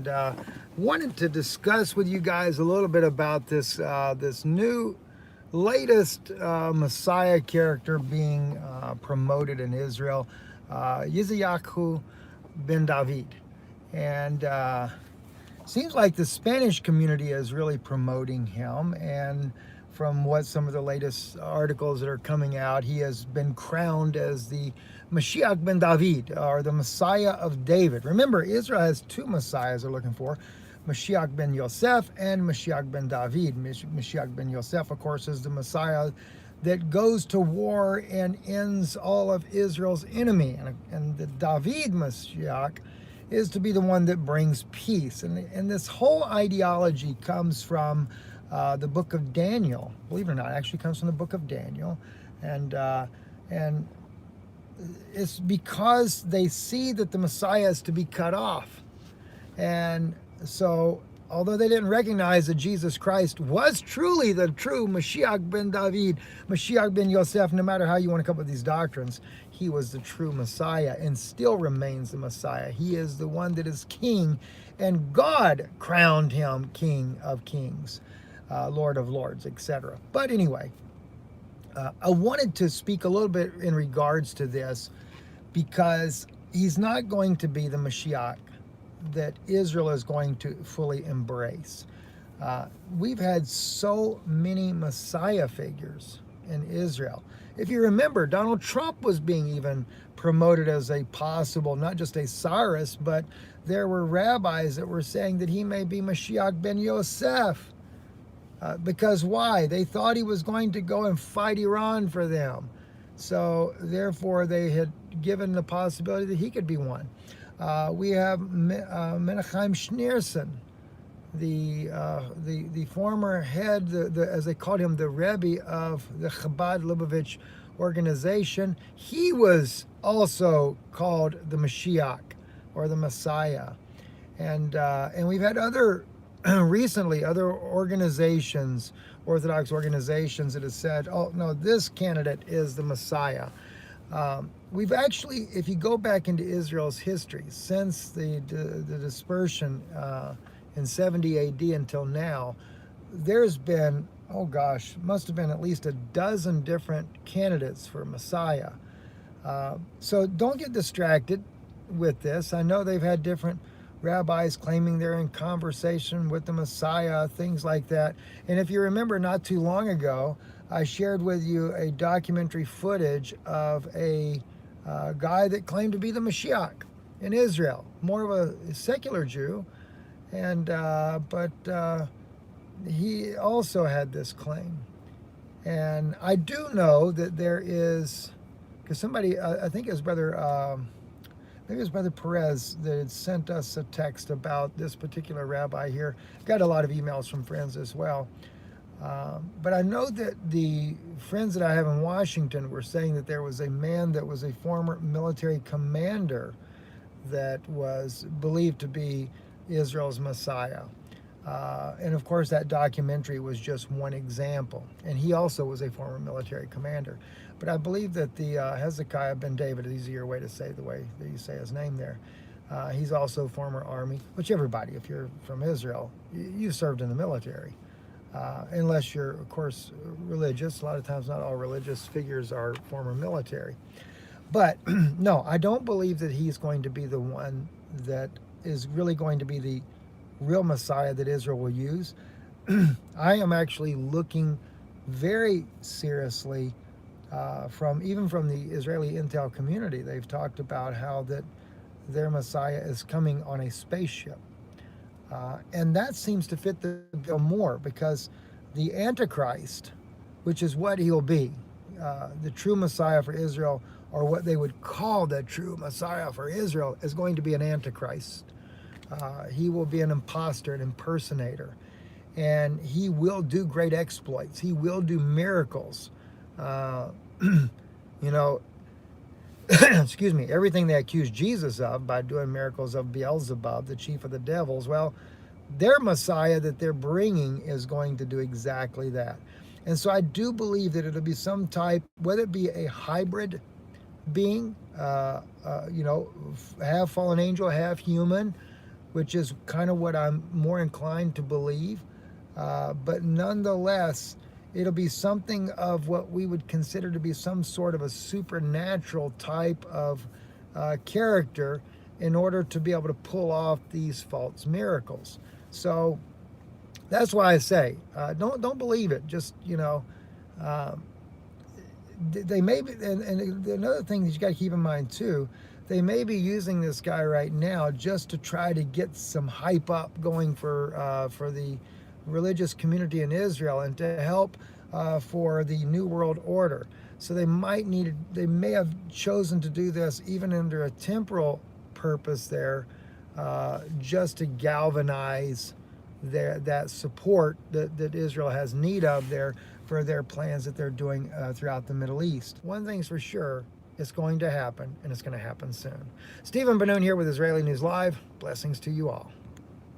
and wanted to discuss with you guys a little bit about this new latest Messiah character being promoted in Israel, Yirmiyahu ben David, and seems like the Spanish community is really promoting him. And from what some of the latest articles that are coming out, he has been crowned as the Mashiach ben David, or the Messiah of David. Remember, Israel has two Messiahs they're looking for: Mashiach ben Yosef and Mashiach ben David. Mashiach ben Yosef, of course, is the Messiah that goes to war and ends all of Israel's enemy. And the David Mashiach is to be the one that brings peace. And this whole ideology comes from the book of Daniel. Believe it or not, it actually comes from the book of Daniel. And it's because they see that the Messiah is to be cut off. And so, although they didn't recognize that Jesus Christ was truly the true Mashiach ben David, Mashiach ben Yosef, no matter how you want to come up with these doctrines, he was the true Messiah and still remains the Messiah. He is the one that is king, and God crowned him King of Kings, Lord of Lords, etc. But anyway, I wanted to speak a little bit in regards to this, because he's not going to be the Mashiach that Israel is going to fully embrace. We've had so many Messiah figures in Israel. If you remember, Donald Trump was being even promoted as a possible, not just a Cyrus, but there were rabbis that were saying that he may be Mashiach ben Yosef. Because why? They thought he was going to go and fight Iran for them. So therefore they had given the possibility that he could be one. We have Menachem Schneerson, the former head, as they called him, the Rebbe of the Chabad Lubavitch organization. He was also called the Mashiach, or the Messiah. And we've had other recently other organizations, Orthodox organizations, that have said, oh no, this candidate is the Messiah. We've actually, if you go back into Israel's history, since the dispersion in 70 AD until now, there's been, oh gosh, must have been at least a dozen different candidates for Messiah. So don't get distracted with this. I know they've had different rabbis claiming they're in conversation with the Messiah, things like that. And if you remember, not too long ago, I shared with you a documentary footage of a guy that claimed to be the Mashiach in Israel, more of a secular Jew, and but he also had this claim. And I do know that there is, because somebody, I think it was maybe it was Brother Perez that had sent us a text about this particular rabbi here. Got a lot of emails from friends as well. But I know that the friends that I have in Washington were saying that there was a man that was a former military commander that was believed to be Israel's Messiah. And of course, that documentary was just one example. And he also was a former military commander. But I believe that the Hezekiah ben David, easier way to say the way that you say his name there, he's also former Army, which everybody, if you're from Israel, you served in the military. Unless you're, of course, religious. A lot of times not all religious figures are former military. But no, I don't believe that he's going to be the one that is really going to be the real Messiah that Israel will use. I am actually looking very seriously even from the Israeli intel community. They've talked about how that their Messiah is coming on a spaceship. And that seems to fit the bill more, because the Antichrist, which is what he'll be, the true Messiah for Israel, or what they would call the true Messiah for Israel, is going to be an Antichrist. He will be an imposter, an impersonator, and he will do great exploits. He will do miracles. You know, excuse me, everything they accused Jesus of by doing miracles of Beelzebub, the chief of the devils, well, their Messiah that they're bringing is going to do exactly that. And so I do believe that it'll be some type, whether it be a hybrid being, half fallen angel, half human, which is kind of what I'm more inclined to believe. But nonetheless, it'll be something of what we would consider to be some sort of a supernatural type of character in order to be able to pull off these false miracles. So that's why I say don't believe it. Just they may be, and another thing that you got to keep in mind too, they may be using this guy right now just to try to get some hype up going for the religious community in Israel and to help for the New World Order. So they may have chosen to do this even under a temporal purpose there, just to galvanize that support that Israel has need of there for their plans that they're doing throughout the Middle East. One thing's for sure, it's going to happen, and it's going to happen soon. Stephen Ben-Nun here with Israeli News Live. Blessings to you all.